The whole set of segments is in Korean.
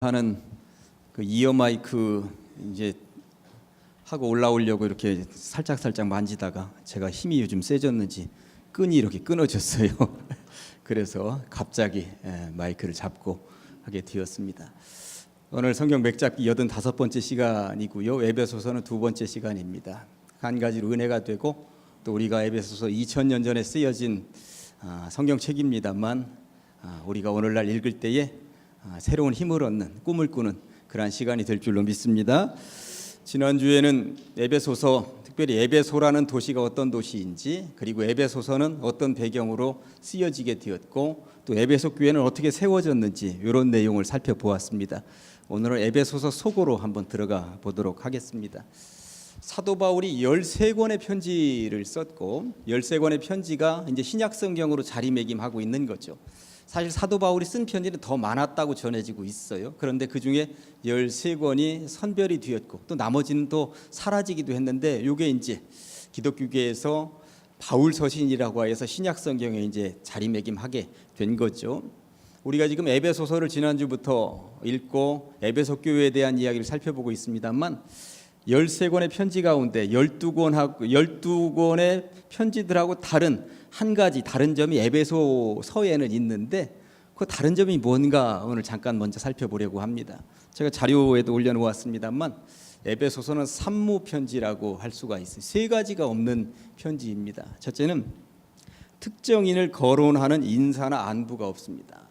하는 그 이어 마이크 이제 하고 올라오려고 이렇게 살짝 만지다가 제가 힘이 요즘 세졌는지 끈이 이렇게 끊어졌어요. 그래서 갑자기 마이크를 잡고 하게 되었습니다. 오늘 성경 맥잡기 85번째 시간이고요. 에베소서는 2번째 시간입니다. 한 가지로 은혜가 되고 또 우리가 에베소서 2000년 전에 쓰여진 성경책입니다만 우리가 오늘날 읽을 때에 새로운 힘을 얻는, 꿈을 꾸는 그러한 시간이 될 줄로 믿습니다. 지난주에는 에베소서, 특별히 에베소라는 도시가 어떤 도시인지, 그리고 에베소서는 어떤 배경으로 쓰여지게 되었고 또 에베소 교회는 어떻게 세워졌는지 이런 내용을 살펴보았습니다. 오늘은 에베소서 속으로 한번 들어가 보도록 하겠습니다. 사도 바울이 13권의 편지를 썼고 13권의 편지가 이제 신약 성경으로 자리매김하고 있는 거죠. 사실 사도 바울이 쓴 편지는 더 많았다고 전해지고 있어요. 그런데 그 중에 13권이 선별이 되었고 또 나머지는 또 사라지기도 했는데 이게 이제 기독교계에서 바울 서신이라고 해서 신약 성경에 이제 자리매김하게 된 거죠. 우리가 지금 에베소서를 지난주부터 읽고 에베소 교회에 대한 이야기를 살펴보고 있습니다만 13권의 편지 가운데 12권의 편지들하고 한 가지 다른 점이 에베소서에는 있는데 그 다른 점이 뭔가 오늘 잠깐 먼저 살펴보려고 합니다. 제가 자료에도 올려놓았습니다만 에베소서는 산무 편지라고 할 수가 있어요. 3가지가 없는 편지입니다. 첫째는 특정인을 거론하는 인사나 안부가 없습니다.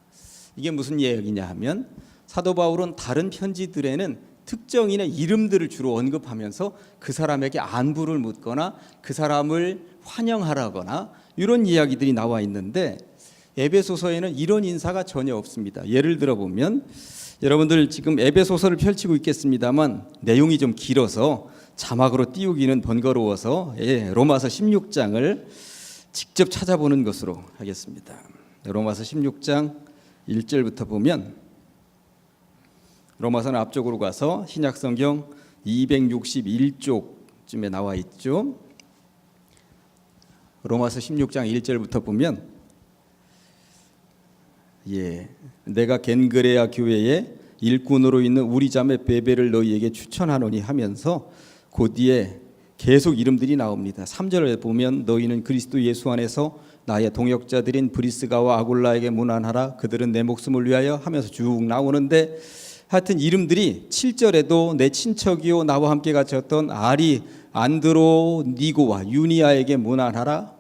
이게 무슨 얘기냐 하면 사도 바울은 다른 편지들에는 특정인의 이름들을 주로 언급하면서 그 사람에게 안부를 묻거나 그 사람을 환영하라거나 이런 이야기들이 나와 있는데 에베소서에는 이런 인사가 전혀 없습니다. 예를 들어 보면 여러분들 지금 에베소서를 펼치고 있겠습니다만 내용이 좀 길어서 자막으로 띄우기는 번거로워서 로마서 16장을 직접 찾아보는 것으로 하겠습니다. 로마서 16장 1절부터 보면 로마서는 앞쪽으로 가서 신약성경 261쪽쯤에 나와 있죠. 로마서 16장 1절부터 보면 내가 겐그레아 교회에 일꾼으로 있는 우리 자매 베베를 너희에게 추천하노니 하면서 그 뒤에 계속 이름들이 나옵니다. 3절에 보면 너희는 그리스도 예수 안에서 나의 동역자들인 브리스가와 아굴라에게 문안하라 그들은 내 목숨을 위하여 하면서 쭉 나오는데 하여튼 이름들이 7절에도 내 친척이요 나와 함께 갇혔던 안드로니고와 유니아에게 문안하라.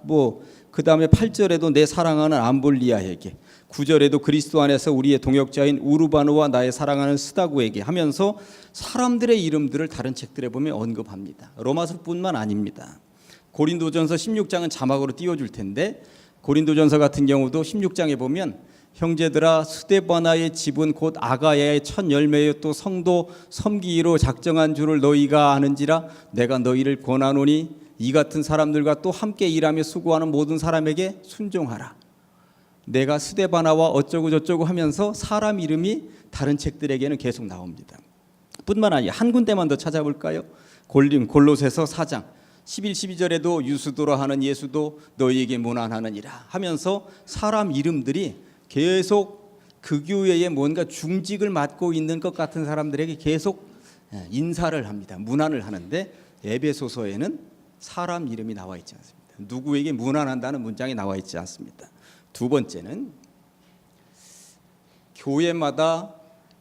그 다음에 8절에도 내 사랑하는 암볼리아에게, 9절에도 그리스도 안에서 우리의 동역자인 우르바노와 나의 사랑하는 스다구에게 하면서 사람들의 이름들을 다른 책들에 보면 언급합니다. 로마서뿐만 아닙니다. 고린도전서 16장은 자막으로 띄워줄 텐데 고린도전서 같은 경우도 16장에 보면 형제들아 스데바나의 집은 곧 아가야의 첫 열매요 또 성도 섬기기로 작정한 줄을 너희가 아는지라 내가 너희를 권하노니 이 같은 사람들과 또 함께 일하며 수고하는 모든 사람에게 순종하라. 내가 스데바나와 어쩌고 저쩌고 하면서 사람 이름이 다른 책들에게는 계속 나옵니다. 뿐만 아니라 한 군데만 더 찾아볼까요? 골로새서 4장 11, 12절에도 유수도라 하는 예수도 너희에게 문안하느니라 하면서 사람 이름들이 계속 그 교회에 뭔가 중직을 맡고 있는 것 같은 사람들에게 계속 인사를 합니다. 문안을 하는데 에베소서에는 사람 이름이 나와 있지 않습니다. 누구에게 문안한다는 문장이 나와 있지 않습니다. 두 번째는 교회마다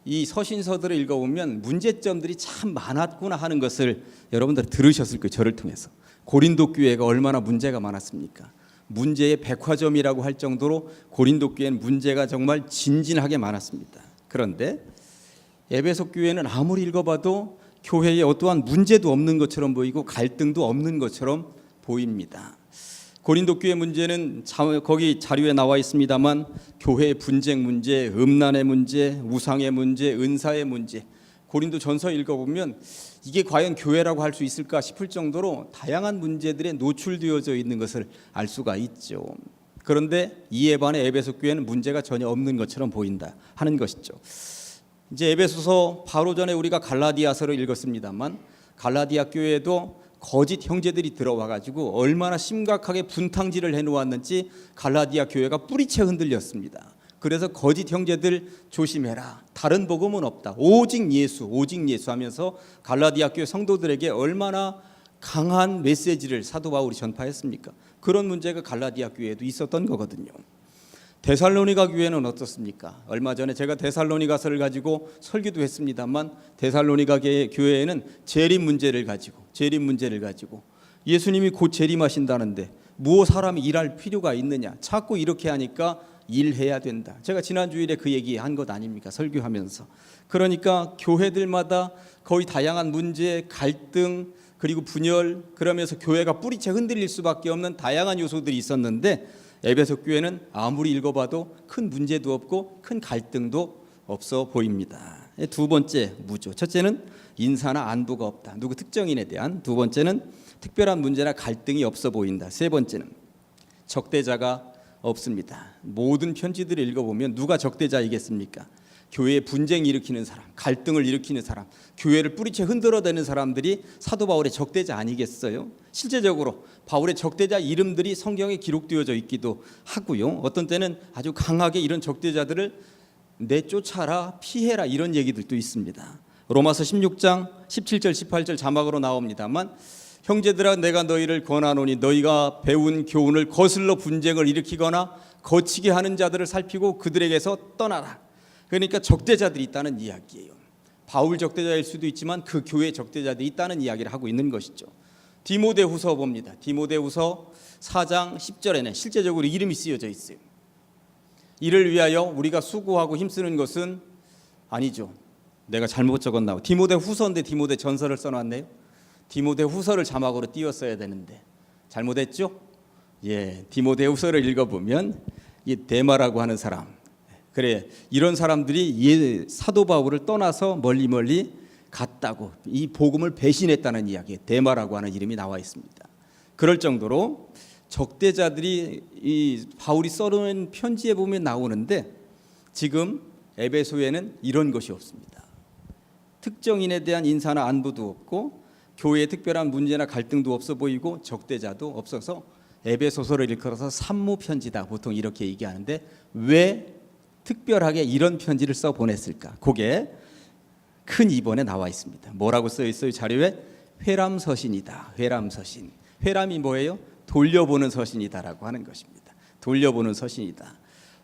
이 서신서들을 읽어보면 문제점들이 참 많았구나 하는 것을 여러분들 들으셨을 거예요. 저를 통해서. 고린도 교회가 얼마나 문제가 많았습니까? 문제의 백화점이라고 할 정도로 고린도 교회는 문제가 정말 진진하게 많았습니다. 그런데 에베소 교회는 아무리 읽어봐도 교회에 어떠한 문제도 없는 것처럼 보이고 갈등도 없는 것처럼 보입니다. 고린도 교회 문제는 거기 자료에 나와 있습니다만 교회의 분쟁 문제, 음란의 문제, 우상의 문제, 은사의 문제, 고린도 전서 읽어보면 이게 과연 교회라고 할 수 있을까 싶을 정도로 다양한 문제들에 노출되어져 있는 것을 알 수가 있죠. 그런데 이에 반해 에베소 교회는 문제가 전혀 없는 것처럼 보인다 하는 것이죠. 이제 에베소서 바로 전에 우리가 갈라디아서를 읽었습니다만 갈라디아 교회에도 거짓 형제들이 들어와 가지고 얼마나 심각하게 분탕질을 해놓았는지 갈라디아 교회가 뿌리채 흔들렸습니다. 그래서 거짓 형제들 조심해라. 다른 복음은 없다. 오직 예수, 오직 예수 하면서 갈라디아 교회 성도들에게 얼마나 강한 메시지를 사도 바울이 전파했습니까? 그런 문제가 갈라디아 교회에도 있었던 거거든요. 데살로니가 교회는 어떻습니까? 얼마 전에 제가 데살로니가서를 가지고 설교도 했습니다만 데살로니가 교회에는 재림 문제를 가지고 예수님이 곧 재림하신다는데 무엇 사람이 일할 필요가 있느냐? 자꾸 이렇게 하니까 일해야 된다. 제가 지난 주일에 그 얘기한 것 아닙니까? 설교하면서. 그러니까 교회들마다 거의 다양한 문제, 갈등, 그리고 분열, 그러면서 교회가 뿌리채 흔들릴 수밖에 없는 다양한 요소들이 있었는데 에베소 교회는 아무리 읽어봐도 큰 문제도 없고 큰 갈등도 없어 보입니다. 두 번째 무죠. 첫째는 인사나 안부가 없다. 누구 특정인에 대한. 두 번째는 특별한 문제나 갈등이 없어 보인다. 세 번째는 적대자가 없습니다. 모든 편지들을 읽어보면 누가 적대자이겠습니까? 교회에 분쟁 일으키는 사람, 갈등을 일으키는 사람, 교회를 뿌리채 흔들어대는 사람들이 사도 바울의 적대자 아니겠어요? 실제적으로 바울의 적대자 이름들이 성경에 기록되어져 있기도 하고요. 어떤 때는 아주 강하게 이런 적대자들을 내쫓아라, 피해라 이런 얘기들도 있습니다. 로마서 16장 17절 18절 자막으로 나옵니다만 형제들아 내가 너희를 권하노니 너희가 배운 교훈을 거슬러 분쟁을 일으키거나 거치게 하는 자들을 살피고 그들에게서 떠나라. 그러니까 적대자들이 있다는 이야기예요. 바울 적대자일 수도 있지만 그 교회 적대자들이 있다는 이야기를 하고 있는 것이죠. 디모데후서 봅니다. 디모데후서 4장 10절에는 실제적으로 이름이 쓰여져 있어요. 이를 위하여 우리가 수고하고 힘쓰는 것은 아니죠. 내가 잘못 적었나. 디모데후서인데 디모데전서를 써놨네요. 디모데후서를 자막으로 띄웠어야 되는데 잘못했죠? 예, 디모데후서를 읽어보면 이 데마라고 하는 사람, 그래 이런 사람들이 사도 바울을 떠나서 멀리 갔다고 이 복음을 배신했다는 이야기에 데마라고 하는 이름이 나와 있습니다. 그럴 정도로 적대자들이 이 바울이 써놓은 편지에 보면 나오는데 지금 에베소에는 이런 것이 없습니다. 특정인에 대한 인사나 안부도 없고 교회에 특별한 문제나 갈등도 없어 보이고 적대자도 없어서 에베소서를 일컬어서 산무 편지다 보통 이렇게 얘기하는데 왜 특별하게 이런 편지를 써 보냈을까? 그게 큰 2번에 나와 있습니다. 뭐라고 써 있어요? 자료에 회람서신이다. 회람서신. 회람이 뭐예요? 돌려보는 서신이다라고 하는 것입니다. 돌려보는 서신이다.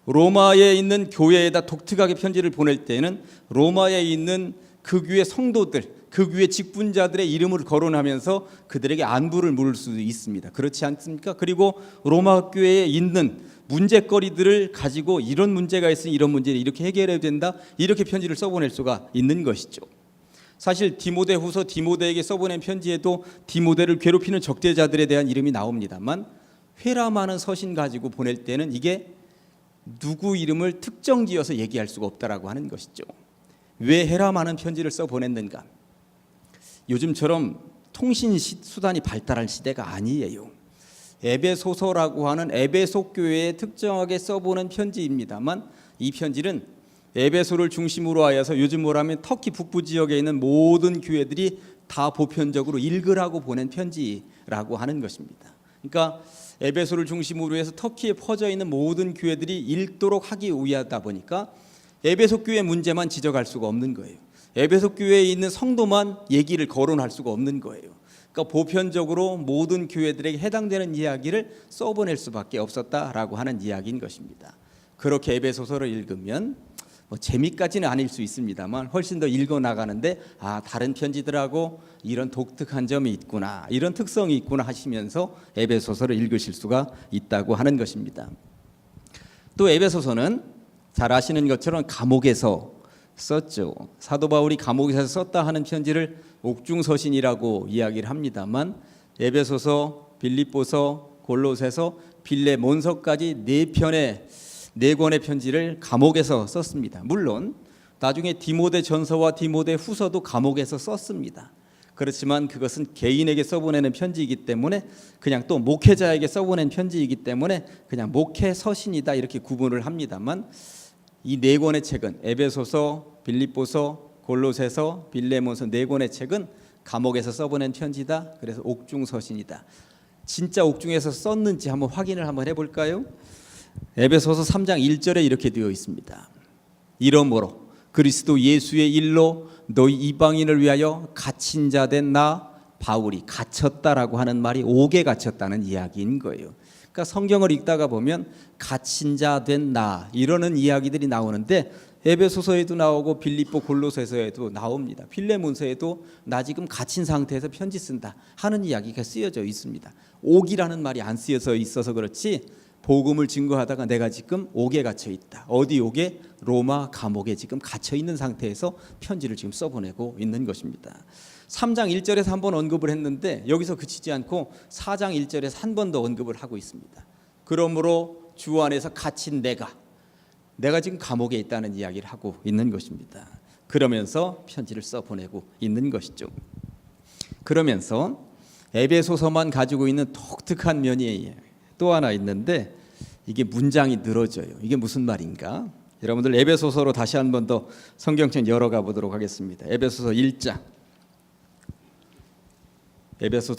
로마에 있는 교회에다 독특하게 편지를 보낼 때는 로마에 있는 그 교회 성도들, 그 교회 직분자들의 이름을 거론하면서 그들에게 안부를 물을 수도 있습니다. 그렇지 않습니까? 그리고 로마 교회에 있는 문제거리들을 가지고 이런 문제가 있으니 이런 문제를 이렇게 해결해야 된다. 이렇게 편지를 써보낼 수가 있는 것이죠. 사실 디모데후서 디모데에게 써보낸 편지에도 디모데를 괴롭히는 적대자들에 대한 이름이 나옵니다만 회람하는 서신 가지고 보낼 때는 이게 누구 이름을 특정지어서 얘기할 수가 없다라고 하는 것이죠. 왜 회람하는 편지를 써보냈는가? 요즘처럼 통신 수단이 발달한 시대가 아니에요. 에베소서라고 하는 에베소 교회에 특정하게 써보는 편지입니다만 이 편지는 에베소를 중심으로 하여서 요즘 뭐라면 터키 북부 지역에 있는 모든 교회들이 다 보편적으로 읽으라고 보낸 편지라고 하는 것입니다. 그러니까 에베소를 중심으로 해서 터키에 퍼져 있는 모든 교회들이 읽도록 하기 위하다 보니까 에베소 교회 문제만 지적할 수가 없는 거예요. 에베소 교회에 있는 성도만 얘기를 거론할 수가 없는 거예요. 그러니까 보편적으로 모든 교회들에게 해당되는 이야기를 써보낼 수밖에 없었다라고 하는 이야기인 것입니다. 그렇게 에베소서를 읽으면 재미까지는 아닐 수 있습니다만 훨씬 더 읽어나가는데 다른 편지들하고 이런 독특한 점이 있구나, 이런 특성이 있구나 하시면서 에베소서를 읽으실 수가 있다고 하는 것입니다. 또 에베소서는 잘 아시는 것처럼 감옥에서 썼죠. 사도 바울이 감옥에서 썼다 하는 편지를 옥중서신이라고 이야기를 합니다만 에베소서, 빌립보서, 골로새서, 빌레몬서까지 4권의 편지를 감옥에서 썼습니다. 물론 나중에 디모데전서와 디모데후서도 감옥에서 썼습니다. 그렇지만 그것은 개인에게 써보내는 편지이기 때문에 그냥 또 목회자에게 써보낸 편지이기 때문에 그냥 목회 서신이다 이렇게 구분을 합니다만 이 4권의 책은 에베소서, 빌립보서, 골로새서, 빌레몬서 4권의 책은 감옥에서 써보낸 편지다. 그래서 옥중서신이다. 진짜 옥중에서 썼는지 한번 확인을 한번 해볼까요? 에베소서 3장 1절에 이렇게 되어 있습니다. 이러므로 그리스도 예수의 일로 너희 이방인을 위하여 갇힌 자 된 나 바울이 갇혔다라고 하는 말이 옥에 갇혔다는 이야기인 거예요. 그러니까 성경을 읽다가 보면 갇힌 자 된 나 이러는 이야기들이 나오는데 에베소서에도 나오고 빌립보 골로새서에도 나옵니다. 필레몬서에도 나 지금 갇힌 상태에서 편지 쓴다 하는 이야기가 쓰여져 있습니다. 옥이라는 말이 안 쓰여져 있어서 그렇지 복음을 증거하다가 내가 지금 옥에 갇혀 있다. 어디 옥에? 로마 감옥에 지금 갇혀 있는 상태에서 편지를 지금 써보내고 있는 것입니다. 3장 1절에서 한 번 언급을 했는데 여기서 그치지 않고 4장 1절에서 한 번 더 언급을 하고 있습니다. 그러므로 주 안에서 갇힌 내가 지금 감옥에 있다는 이야기를 하고 있는 것입니다. 그러면서 편지를 써보내고 있는 것이죠. 그러면서 에베소서만 가지고 있는 독특한 면이 또 하나 있는데 이게 문장이 늘어져요. 이게 무슨 말인가? 여러분들 에베소서로 다시 한 번 더 성경책 열어가 보도록 하겠습니다. 에베소서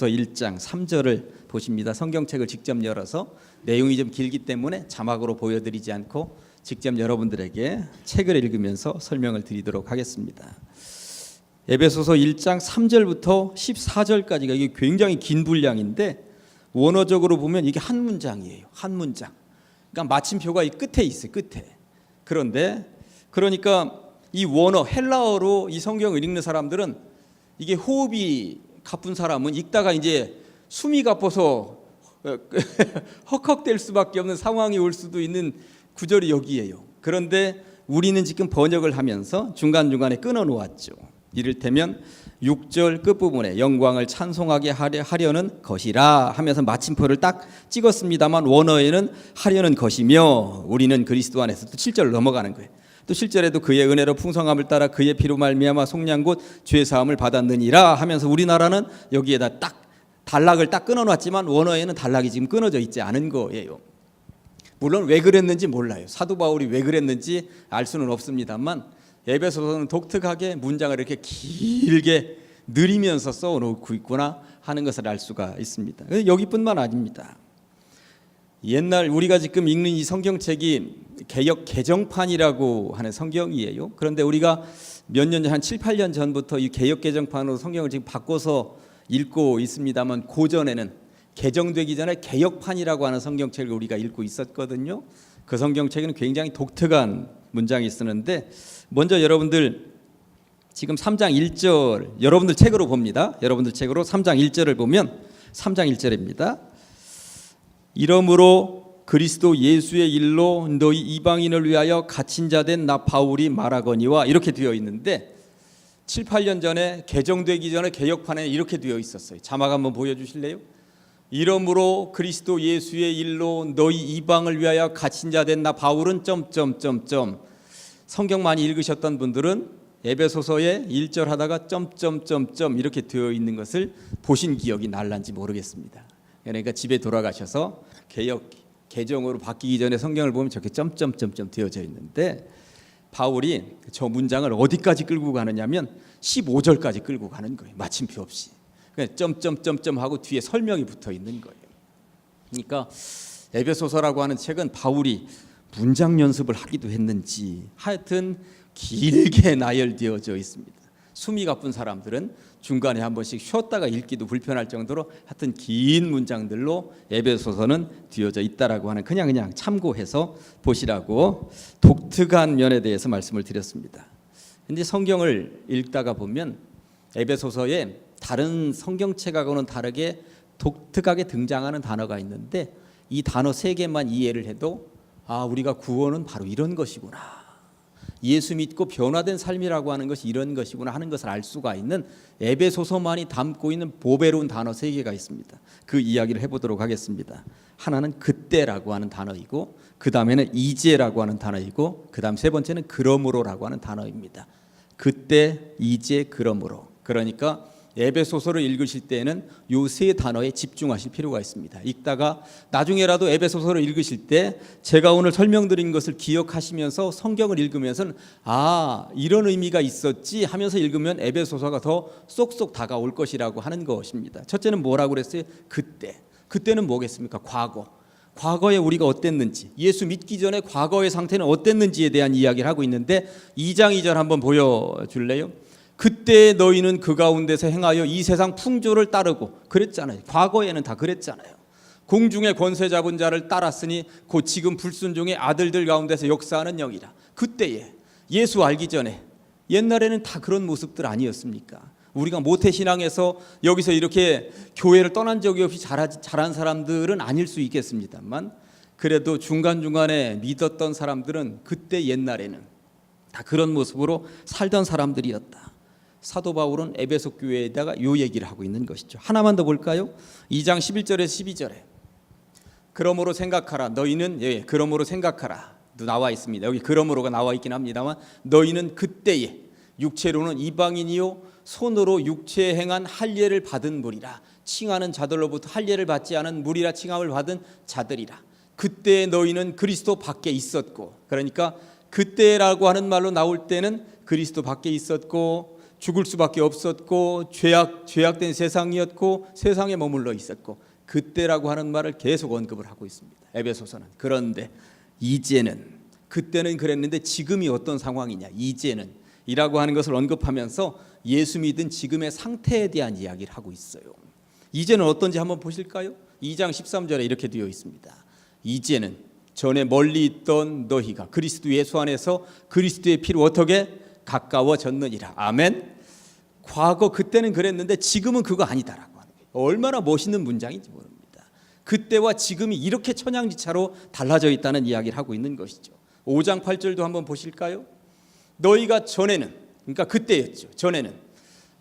1장 3절을 보십니다. 성경책을 직접 열어서 내용이 좀 길기 때문에 자막으로 보여드리지 않고 직접 여러분들에게 책을 읽으면서 설명을 드리도록 하겠습니다. 에베소서 1장 3절부터 14절까지가 이게 굉장히 긴 분량인데 원어적으로 보면 이게 한 문장이에요. 한 문장. 그러니까 마침표가 이 끝에 있어요. 끝에. 그러니까 이 원어 헬라어로 이 성경을 읽는 사람들은 이게 호흡이 가쁜 사람은 읽다가 이제 숨이 가빠서 헉헉댈 수밖에 없는 상황이 올 수도 있는 구절이 여기에요. 그런데 우리는 지금 번역을 하면서 중간중간에 끊어 놓았죠. 이를테면 6절 끝부분에 영광을 찬송하게 하려는 것이라 하면서 마침표를 딱 찍었습니다만 원어에는 하려는 것이며 우리는 그리스도 안에서 또 7절 넘어가는 거예요. 또 7절에도 그의 은혜로 풍성함을 따라 그의 피로 말미암아 속량 곧 죄 사함을 받았느니라 하면서 우리나라는 여기에다 딱 단락을 딱 끊어놨지만 원어에는 단락이 지금 끊어져 있지 않은 거예요. 물론 왜 그랬는지 몰라요. 사도 바울이 왜 그랬는지 알 수는 없습니다만 에베소서는 독특하게 문장을 이렇게 길게 느리면서 써놓고 있구나 하는 것을 알 수가 있습니다. 여기뿐만 아닙니다. 옛날 우리가 지금 읽는 이 성경책이 개역 개정판이라고 하는 성경이에요. 그런데 우리가 몇 년 전, 한 7, 8년 전부터 이 개역 개정판으로 성경을 지금 바꿔서 읽고 있습니다만 고전에는 개정되기 전에 개역판이라고 하는 성경책을 우리가 읽고 있었거든요. 그 성경책에는 굉장히 독특한 문장이 쓰는데 먼저 여러분들 지금 3장 1절 여러분들 책으로 봅니다. 여러분들 책으로 3장 1절을 보면 3장 1절입니다. 이러므로 그리스도 예수의 일로 너희 이방인을 위하여 갇힌 자 된 나 바울이 말하거니와 이렇게 되어 있는데 7, 8년 전에 개정되기 전에 개역판에 이렇게 되어 있었어요. 자막 한번 보여주실래요? 이러므로 그리스도 예수의 일로 너희 이방을 위하여 갇힌 자 된 나 바울은 점점점점 성경 많이 읽으셨던 분들은 에베소서에 1절 하다가 점점점점 이렇게 되어 있는 것을 보신 기억이 날란지 모르겠습니다. 그러니까 집에 돌아가셔서 개역 개정으로 바뀌기 전에 성경을 보면 저렇게 점점점점 되어져 있는데 바울이 저 문장을 어디까지 끌고 가느냐면 15절까지 끌고 가는 거예요. 마침표 없이. 그냥 점점점점 하고 뒤에 설명이 붙어 있는 거예요. 그러니까 에베소서라고 하는 책은 바울이 문장 연습을 하기도 했는지 하여튼 길게 나열되어져 있습니다. 숨이 가쁜 사람들은 중간에 한 번씩 쉬었다가 읽기도 불편할 정도로 하여튼 긴 문장들로 에베소서는 되어져 있다라고 하는 그냥 참고해서 보시라고 독특한 면에 대해서 말씀을 드렸습니다. 근데 성경을 읽다가 보면 에베소서에 다른 성경책하고는 다르게 독특하게 등장하는 단어가 있는데 이 단어 3개만 이해를 해도 우리가 구원은 바로 이런 것이구나. 예수 믿고 변화된 삶이라고 하는 것이 이런 것이구나 하는 것을 알 수가 있는 에베소서만이 담고 있는 보배로운 단어 3개가 있습니다. 그 이야기를 해보도록 하겠습니다. 하나는 그때라고 하는 단어이고 그 다음에는 이제라고 하는 단어이고 그 다음 세 번째는 그러므로라고 하는 단어입니다. 그때, 이제, 그러므로. 그러니까 에베소서를 읽으실 때에는 이 세 단어에 집중하실 필요가 있습니다. 읽다가 나중에라도 에베소서를 읽으실 때 제가 오늘 설명드린 것을 기억하시면서 성경을 읽으면서는 이런 의미가 있었지 하면서 읽으면 에베소서가 더 쏙쏙 다가올 것이라고 하는 것입니다. 첫째는 뭐라고 그랬어요? 그때는 뭐겠습니까? 과거. 과거에 우리가 어땠는지, 예수 믿기 전에 과거의 상태는 어땠는지에 대한 이야기를 하고 있는데 2장 2절 한번 보여줄래요? 그때 너희는 그 가운데서 행하여 이 세상 풍조를 따르고, 그랬잖아요. 과거에는 다 그랬잖아요. 공중의 권세 잡은 자를 따랐으니 곧 지금 불순종의 아들들 가운데서 역사하는 영이라. 그때에 예수 알기 전에 옛날에는 다 그런 모습들 아니었습니까? 우리가 모태신앙에서 여기서 이렇게 교회를 떠난 적이 없이 자란 사람들은 아닐 수 있겠습니다만, 그래도 중간중간에 믿었던 사람들은 그때 옛날에는 다 그런 모습으로 살던 사람들이었다. 사도 바울은 에베소 교회에다가 요 얘기를 하고 있는 것이죠. 하나만 더 볼까요? 2장 11절에서 12절에 그러므로 생각하라. 너희는, 그러므로 생각하라 나와 있습니다. 여기 그러므로가 나와 있긴 합니다만, 너희는 그때에 육체로는 이방인이요 손으로 육체에 행한 할례를 받은 무리라. 칭하는 자들로부터 할례를 받지 않은 무리라 칭함을 받은 자들이라. 그때 너희는 그리스도 밖에 있었고, 그러니까 그때라고 하는 말로 나올 때는 그리스도 밖에 있었고, 죽을 수밖에 없었고, 죄악된 세상이었고, 세상에 머물러 있었고, 그때라고 하는 말을 계속 언급을 하고 있습니다. 에베소서는. 그런데 이제는, 그때는 그랬는데 지금이 어떤 상황이냐, 이제는 이라고 하는 것을 언급하면서 예수 믿은 지금의 상태에 대한 이야기를 하고 있어요. 이제는 어떤지 한번 보실까요? 2장 13절에 이렇게 되어 있습니다. 이제는 전에 멀리 있던 너희가 그리스도 예수 안에서 그리스도의 피로 어떻게 가까워졌느니라. 아멘. 과거 그때는 그랬는데 지금은 그거 아니다라고 하는 거예요. 얼마나 멋있는 문장인지 모릅니다. 그때와 지금이 이렇게 천양지차로 달라져 있다는 이야기를 하고 있는 것이죠. 5장 8절도 한번 보실까요? 너희가 전에는, 그러니까 그때였죠. 전에는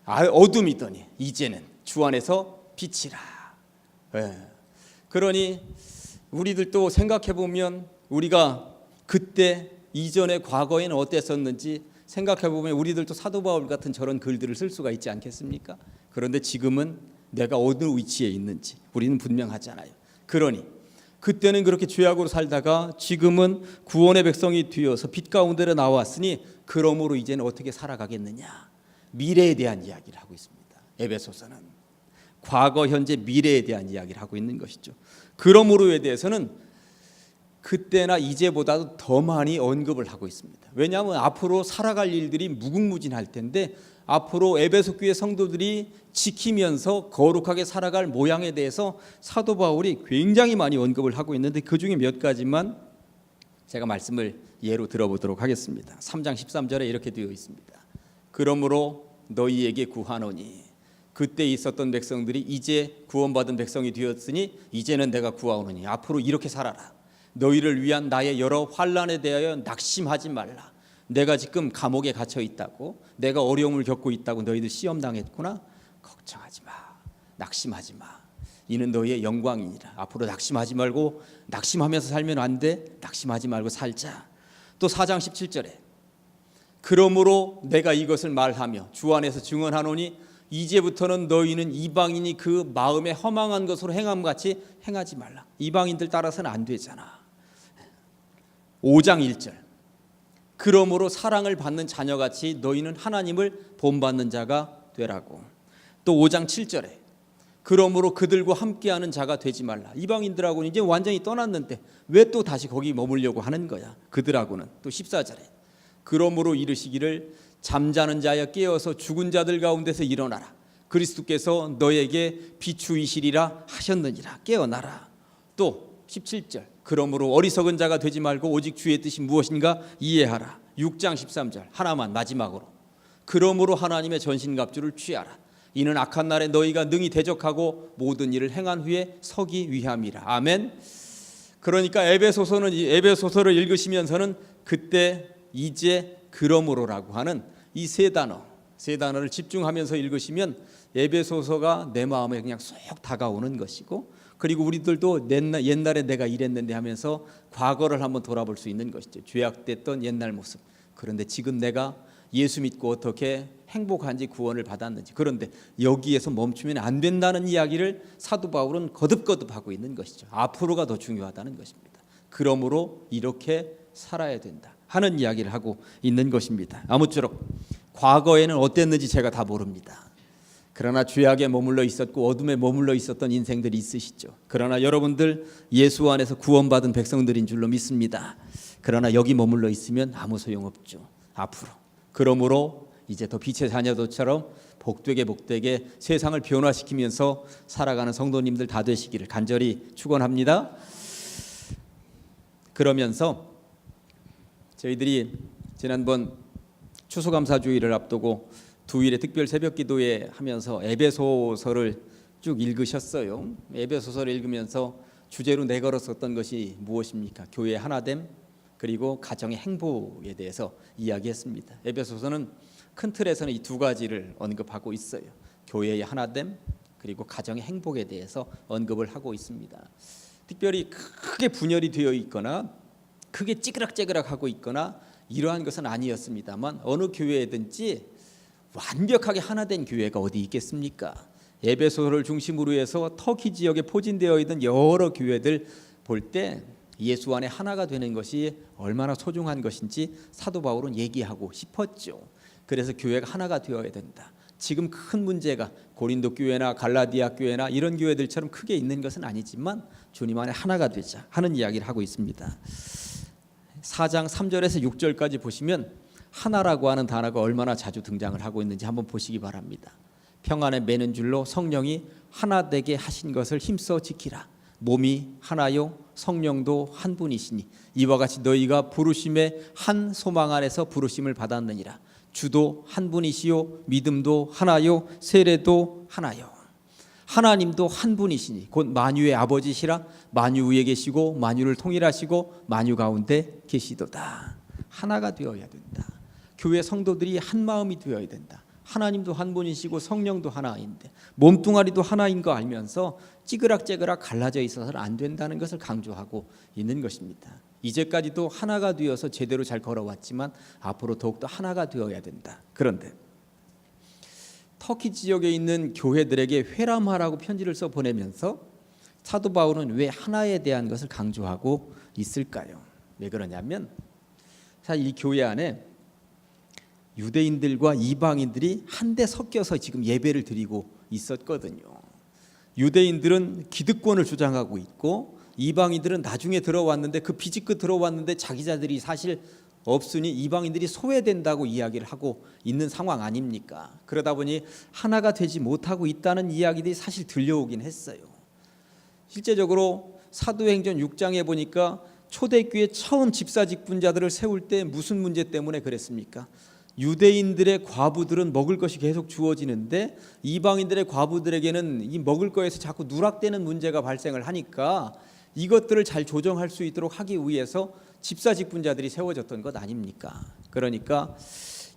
어둠이더니 이제는 주 안에서 빛이라. 그러니 우리들도 생각해 보면 우리가 그때 이전의 과거에는 어땠었는지 생각해 보면 우리들도 사도 바울 같은 저런 글들을 쓸 수가 있지 않겠습니까? 그런데 지금은 내가 어느 위치에 있는지 우리는 분명하잖아요. 그러니 그때는 그렇게 죄악으로 살다가 지금은 구원의 백성이 되어서 빛 가운데로 나왔으니 그러므로 이제는 어떻게 살아가겠느냐, 미래에 대한 이야기를 하고 있습니다. 에베소서는 과거, 현재, 미래에 대한 이야기를 하고 있는 것이죠. 그러므로에 대해서는 그때나 이제보다도 더 많이 언급을 하고 있습니다. 왜냐하면 앞으로 살아갈 일들이 무궁무진할 텐데, 앞으로 에베소 교회 성도들이 지키면서 거룩하게 살아갈 모양에 대해서 사도 바울이 굉장히 많이 언급을 하고 있는데, 그 중에 몇 가지만 제가 말씀을 예로 들어보도록 하겠습니다. 3장 13절에 이렇게 되어 있습니다. 그러므로 너희에게 구하노니, 그때 있었던 백성들이 이제 구원받은 백성이 되었으니 이제는 내가 구하오노니 앞으로 이렇게 살아라. 너희를 위한 나의 여러 환난에 대하여 낙심하지 말라. 내가 지금 감옥에 갇혀 있다고, 내가 어려움을 겪고 있다고 너희들 시험 당했구나. 걱정하지 마, 낙심하지 마. 이는 너희의 영광이니라. 앞으로 낙심하지 말고, 낙심하면서 살면 안 돼. 낙심하지 말고 살자. 또 4장 17절에 그러므로 내가 이것을 말하며 주 안에서 증언하노니 이제부터는 너희는 이방인이 그 마음에 허망한 것으로 행함같이 행하지 말라. 이방인들 따라서는 안 되잖아. 5장 1절 그러므로 사랑을 받는 자녀같이 너희는 하나님을 본받는 자가 되라고. 또 5장 7절에 그러므로 그들과 함께하는 자가 되지 말라. 이방인들하고는 이제 완전히 떠났는데 왜 또 다시 거기 머물려고 하는 거야, 그들하고는. 또 14절에 그러므로 이르시기를 잠자는 자여 깨어서 죽은 자들 가운데서 일어나라. 그리스도께서 너에게 비추이시리라 하셨느니라. 깨어나라. 또 17절 그러므로 어리석은 자가 되지 말고 오직 주의 뜻이 무엇인가 이해하라. 6장 13절 하나만 마지막으로 그러므로 하나님의 전신갑주를 취하라. 이는 악한 날에 너희가 능히 대적하고 모든 일을 행한 후에 서기 위함이라. 아멘. 그러니까 에베소서를 읽으시면서는 그때, 이제, 그러므로라고 하는 이 세 단어를 집중하면서 읽으시면 에베소서가 내 마음에 그냥 쏙 다가오는 것이고, 그리고 우리들도 옛날에 내가 이랬는데 하면서 과거를 한번 돌아볼 수 있는 것이죠. 죄악됐던 옛날 모습. 그런데 지금 내가 예수 믿고 어떻게 행복한지, 구원을 받았는지. 그런데 여기에서 멈추면 안 된다는 이야기를 사도 바울은 거듭거듭하고 있는 것이죠. 앞으로가 더 중요하다는 것입니다. 그러므로 이렇게 살아야 된다 하는 이야기를 하고 있는 것입니다. 아무쪼록 과거에는 어땠는지 제가 다 모릅니다. 그러나 죄악에 머물러 있었고 어둠에 머물러 있었던 인생들이 있으시죠. 그러나 여러분들 예수 안에서 구원받은 백성들인 줄로 믿습니다. 그러나 여기 머물러 있으면 아무 소용없죠. 앞으로. 그러므로 이제 더 빛의 자녀들처럼 복되게 세상을 변화시키면서 살아가는 성도님들 다 되시기를 간절히 축원합니다. 그러면서 저희들이 지난번 추수감사주일을 앞두고 두일의 특별 새벽기도회 하면서 에베소서를 쭉 읽으셨어요. 에베소서를 읽으면서 주제로 내걸었었던 것이 무엇입니까? 교회의 하나됨, 그리고 가정의 행복에 대해서 이야기했습니다. 에베소서는 큰 틀에서는 이 두 가지를 언급하고 있어요. 교회의 하나됨, 그리고 가정의 행복에 대해서 언급을 하고 있습니다. 특별히 크게 분열이 되어 있거나 크게 찌그락찌그락하고 있거나 이러한 것은 아니었습니다만 어느 교회든지 완벽하게 하나된 교회가 어디 있겠습니까? 에베소를 중심으로 해서 터키 지역에 포진되어 있는 여러 교회들 볼 때 예수 안에 하나가 되는 것이 얼마나 소중한 것인지 사도 바울은 얘기하고 싶었죠. 그래서 교회가 하나가 되어야 된다. 지금 큰 문제가 고린도 교회나 갈라디아 교회나 이런 교회들처럼 크게 있는 것은 아니지만 주님 안에 하나가 되자 하는 이야기를 하고 있습니다. 4장 3절에서 6절까지 보시면 하나라고 하는 단어가 얼마나 자주 등장을 하고 있는지 한번 보시기 바랍니다. 평안에 매는 줄로 성령이 하나 되게 하신 것을 힘써 지키라. 몸이 하나요 성령도 한 분이시니 이와 같이 너희가 부르심의 한 소망 안에서 부르심을 받았느니라. 주도 한 분이시요 믿음도 하나요 세례도 하나요. 하나님도 한 분이시니 곧 만유의 아버지시라. 만유 위에 계시고 만유를 통일하시고 만유 가운데 계시도다. 하나가 되어야 된다. 교회 성도들이 한 마음이 되어야 된다. 하나님도 한 분이시고 성령도 하나인데 몸뚱아리도 하나인 거 알면서 찌그락찌그락 갈라져 있어서는 안 된다는 것을 강조하고 있는 것입니다. 이제까지도 하나가 되어서 제대로 잘 걸어왔지만 앞으로 더욱더 하나가 되어야 된다. 그런데 터키 지역에 있는 교회들에게 회람하라고 편지를 써 보내면서 사도 바울은 왜 하나에 대한 것을 강조하고 있을까요? 왜 그러냐면 사실 이 교회 안에 유대인들과 이방인들이 한데 섞여서 지금 예배를 드리고 있었거든요. 유대인들은 기득권을 주장하고 있고 이방인들은 나중에 들어왔는데 그 비지끝 들어왔는데 자기자들이 사실 없으니 이방인들이 소외된다고 이야기를 하고 있는 상황 아닙니까? 그러다 보니 하나가 되지 못하고 있다는 이야기들이 사실 들려오긴 했어요. 실제적으로 사도행전 6장에 보니까 초대교회 처음 집사직분자들을 세울 때 무슨 문제 때문에 그랬습니까? 유대인들의 과부들은 먹을 것이 계속 주어지는데 이방인들의 과부들에게는 이 먹을 거에서 자꾸 누락되는 문제가 발생을 하니까 이것들을 잘 조정할 수 있도록 하기 위해서 집사직분자들이 세워졌던 것 아닙니까? 그러니까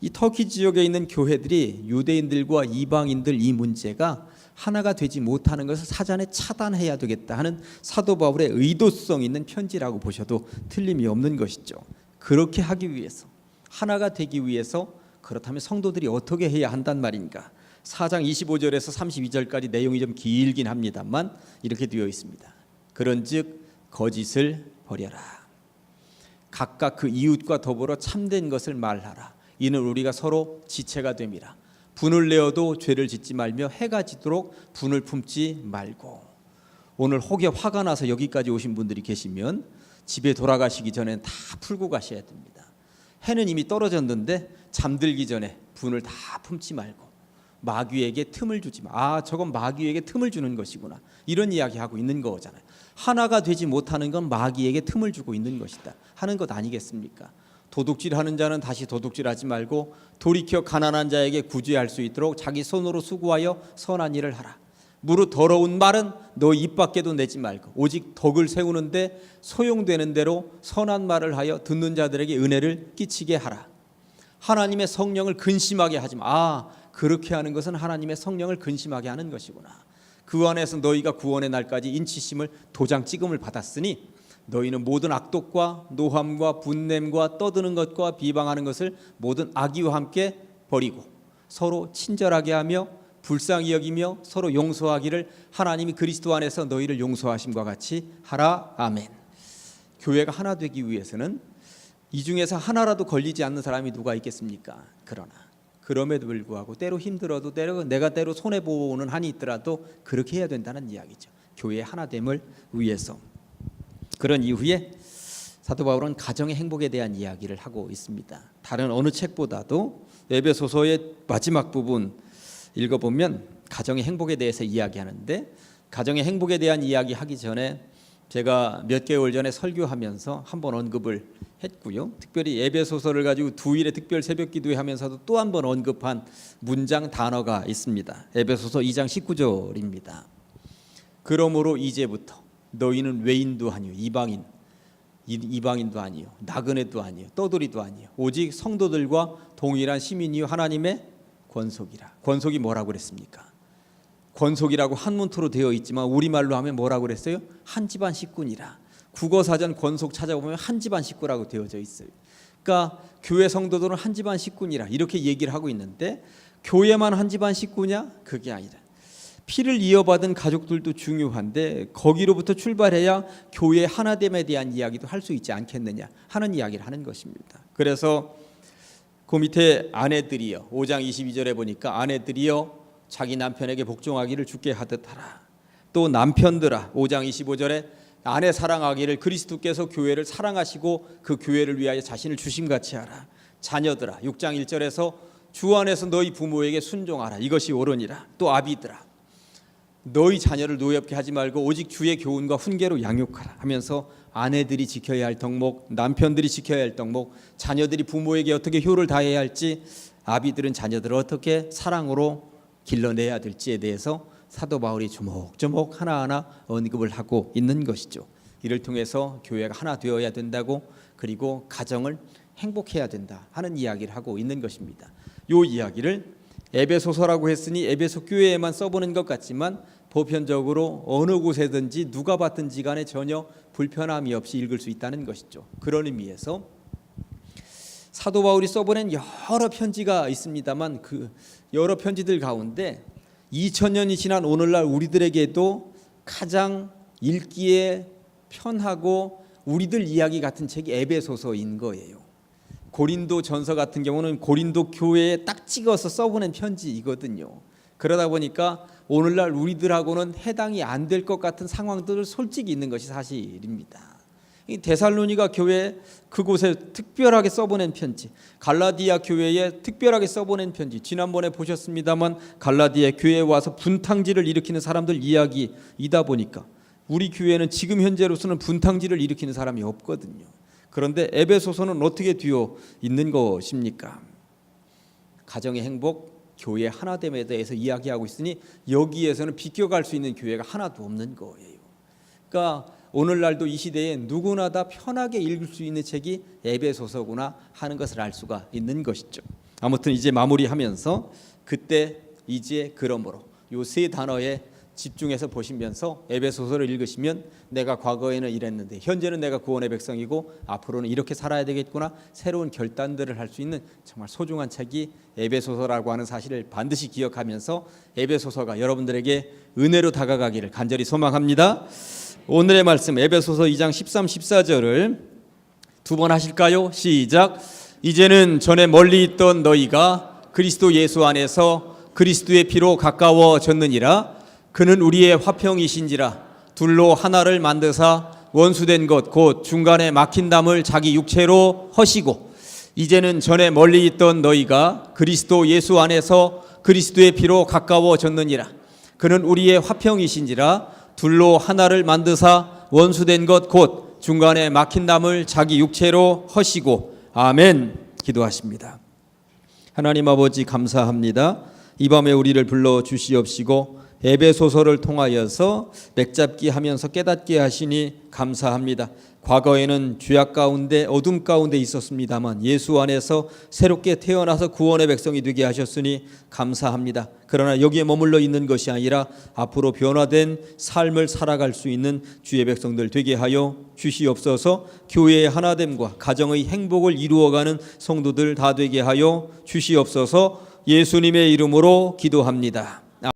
이 터키 지역에 있는 교회들이 유대인들과 이방인들 이 문제가 하나가 되지 못하는 것을 사전에 차단해야 되겠다 하는 사도 바울의 의도성 있는 편지라고 보셔도 틀림이 없는 것이죠. 그렇게 하기 위해서 하나가 되기 위해서 그렇다면 성도들이 어떻게 해야 한단 말인가? 4장 25절에서 32절까지 내용이 좀 길긴 합니다만 이렇게 되어 있습니다. 그런즉 거짓을 버려라. 각각 그 이웃과 더불어 참된 것을 말하라. 이는 우리가 서로 지체가 됨이라. 분을 내어도 죄를 짓지 말며 해가 지도록 분을 품지 말고. 오늘 혹여 화가 나서 여기까지 오신 분들이 계시면 집에 돌아가시기 전에 다 풀고 가셔야 됩니다. 해는 이미 떨어졌는데 잠들기 전에 분을 다 품지 말고 마귀에게 틈을 주지 마. 아, 저건 마귀에게 틈을 주는 것이구나. 이런 이야기하고 있는 거잖아요. 하나가 되지 못하는 건 마귀에게 틈을 주고 있는 것이다 하는 것 아니겠습니까? 도둑질하는 자는 다시 도둑질하지 말고 돌이켜 가난한 자에게 구제할 수 있도록 자기 손으로 수고하여 선한 일을 하라. 무릇 더러운 말은 너 입 밖에도 내지 말고 오직 덕을 세우는데 소용되는 대로 선한 말을 하여 듣는 자들에게 은혜를 끼치게 하라. 하나님의 성령을 근심하게 하지 마. 아, 그렇게 하는 것은 하나님의 성령을 근심하게 하는 것이구나. 그 안에서 너희가 구원의 날까지 인치심을 도장 찍음을 받았으니 너희는 모든 악독과 노함과 분냄과 떠드는 것과 비방하는 것을 모든 악의와 함께 버리고 서로 친절하게 하며 불쌍히 여기며 서로 용서하기를 하나님이 그리스도 안에서 너희를 용서하심과 같이 하라. 아멘. 교회가 하나 되기 위해서는 이 중에서 하나라도 걸리지 않는 사람이 누가 있겠습니까? 그러나 그럼에도 불구하고 때로 힘들어도 내가 때로 손해보는 한이 있더라도 그렇게 해야 된다는 이야기죠. 교회의 하나됨을 위해서. 그런 이후에 사도 바울은 가정의 행복에 대한 이야기를 하고 있습니다. 다른 어느 책보다도 에베소서의 마지막 부분 읽어보면 가정의 행복에 대해서 이야기하는데, 가정의 행복에 대한 이야기 하기 전에 제가 몇 개월 전에 설교하면서 한번 언급을 했고요. 특별히 에베소서를 가지고 두일의 특별 새벽 기도회 하면서도 또 한 번 언급한 문장 단어가 있습니다. 에베소서 2장 19절입니다. 그러므로 이제부터 너희는 외인도 아니요 이방인도 아니요 나그네도 아니요 떠돌이도 아니요 오직 성도들과 동일한 시민이요 하나님의 권속이라. 권속이 뭐라고 그랬습니까? 권속이라고 한문토로 되어 있지만 우리말로 하면 뭐라고 그랬어요? 한 집안 식구니라. 국어사전 권속 찾아보면 한 집안 식구라고 되어져 있어요. 그러니까 교회 성도들은 한 집안 식구니라 이렇게 얘기를 하고 있는데, 교회만 한 집안 식구냐? 그게 아니라 피를 이어받은 가족들도 중요한데 거기로부터 출발해야 교회의 하나됨에 대한 이야기도 할 수 있지 않겠느냐 하는 이야기를 하는 것입니다. 그래서 그 밑에 아내들이여 5장 22절에 보니까 아내들이여 자기 남편에게 복종하기를 주께 하듯 하라. 또 남편들아 5장 25절에 아내 사랑하기를 그리스도께서 교회를 사랑하시고 그 교회를 위하여 자신을 주심같이 하라. 자녀들아 6장 1절에서 주 안에서 너희 부모에게 순종하라. 이것이 옳으니라. 또 아비들아 너희 자녀를 노엽게 하지 말고 오직 주의 교훈과 훈계로 양육하라 하면서 아내들이 지켜야 할 덕목, 남편들이 지켜야 할 덕목, 자녀들이 부모에게 어떻게 효를 다해야 할지, 아비들은 자녀들을 어떻게 사랑으로 길러내야 될지에 대해서 사도 바울이 조목조목 하나하나 언급을 하고 있는 것이죠. 이를 통해서 교회가 하나 되어야 된다고, 그리고 가정을 행복해야 된다 하는 이야기를 하고 있는 것입니다. 이 이야기를 에베소서라고 했으니 에베소 교회에만 써보는 것 같지만 보편적으로 어느 곳에든지 누가 받든지 간에 전혀 불편함이 없이 읽을 수 있다는 것이죠. 그런 의미에서 사도 바울이 써보낸 여러 편지가 있습니다만 그 여러 편지들 가운데 2000년이 지난 오늘날 우리들에게도 가장 읽기에 편하고 우리들 이야기 같은 책이 에베소서인 거예요. 고린도 전서 같은 경우는 고린도 교회에 딱 찍어서 써보낸 편지이거든요. 그러다 보니까 오늘날 우리들하고는 해당이 안 될 것 같은 상황들을 솔직히 있는 것이 사실입니다. 이 데살로니가 교회 그곳에 특별하게 써보낸 편지, 갈라디아 교회에 특별하게 써보낸 편지, 지난번에 보셨습니다만 갈라디아 교회에 와서 분탕질을 일으키는 사람들 이야기이다 보니까 우리 교회는 지금 현재로서는 분탕질을 일으키는 사람이 없거든요. 그런데 에베소서는 어떻게 되어 있는 것입니까? 가정의 행복, 교회 하나됨에 대해서 이야기하고 있으니 여기에서는 비껴갈 수 있는 교회가 하나도 없는 거예요. 그러니까 오늘날도 이 시대에 누구나 다 편하게 읽을 수 있는 책이 에베소서구나 하는 것을 알 수가 있는 것이죠. 아무튼 이제 마무리하면서 그때 이제 그러므로 이 세 단어에 집중해서 보시면서 에베소서를 읽으시면 내가 과거에는 이랬는데 현재는 내가 구원의 백성이고 앞으로는 이렇게 살아야 되겠구나, 새로운 결단들을 할 수 있는 정말 소중한 책이 에베소서라고 하는 사실을 반드시 기억하면서 에베소서가 여러분들에게 은혜로 다가가기를 간절히 소망합니다. 오늘의 말씀 에베소서 2장 13, 14절을 두 번 하실까요? 시작. 이제는 전에 멀리 있던 너희가 그리스도 예수 안에서 그리스도의 피로 가까워졌느니라. 그는 우리의 화평이신지라. 둘로 하나를 만드사 원수된 것 곧 중간에 막힌 담을 자기 육체로 허시고, 이제는 전에 멀리 있던 너희가 그리스도 예수 안에서 그리스도의 피로 가까워졌느니라. 그는 우리의 화평이신지라. 둘로 하나를 만드사 원수된 것 곧 중간에 막힌 담을 자기 육체로 허시고. 아멘. 기도하십니다. 하나님 아버지 감사합니다. 이 밤에 우리를 불러 주시옵시고 에베소서를 통하여서 맥잡기 하면서 깨닫게 하시니 감사합니다. 과거에는 죄악 가운데 어둠 가운데 있었습니다만 예수 안에서 새롭게 태어나서 구원의 백성이 되게 하셨으니 감사합니다. 그러나 여기에 머물러 있는 것이 아니라 앞으로 변화된 삶을 살아갈 수 있는 주의 백성들 되게 하여 주시옵소서. 교회의 하나됨과 가정의 행복을 이루어가는 성도들 다 되게 하여 주시옵소서. 예수님의 이름으로 기도합니다.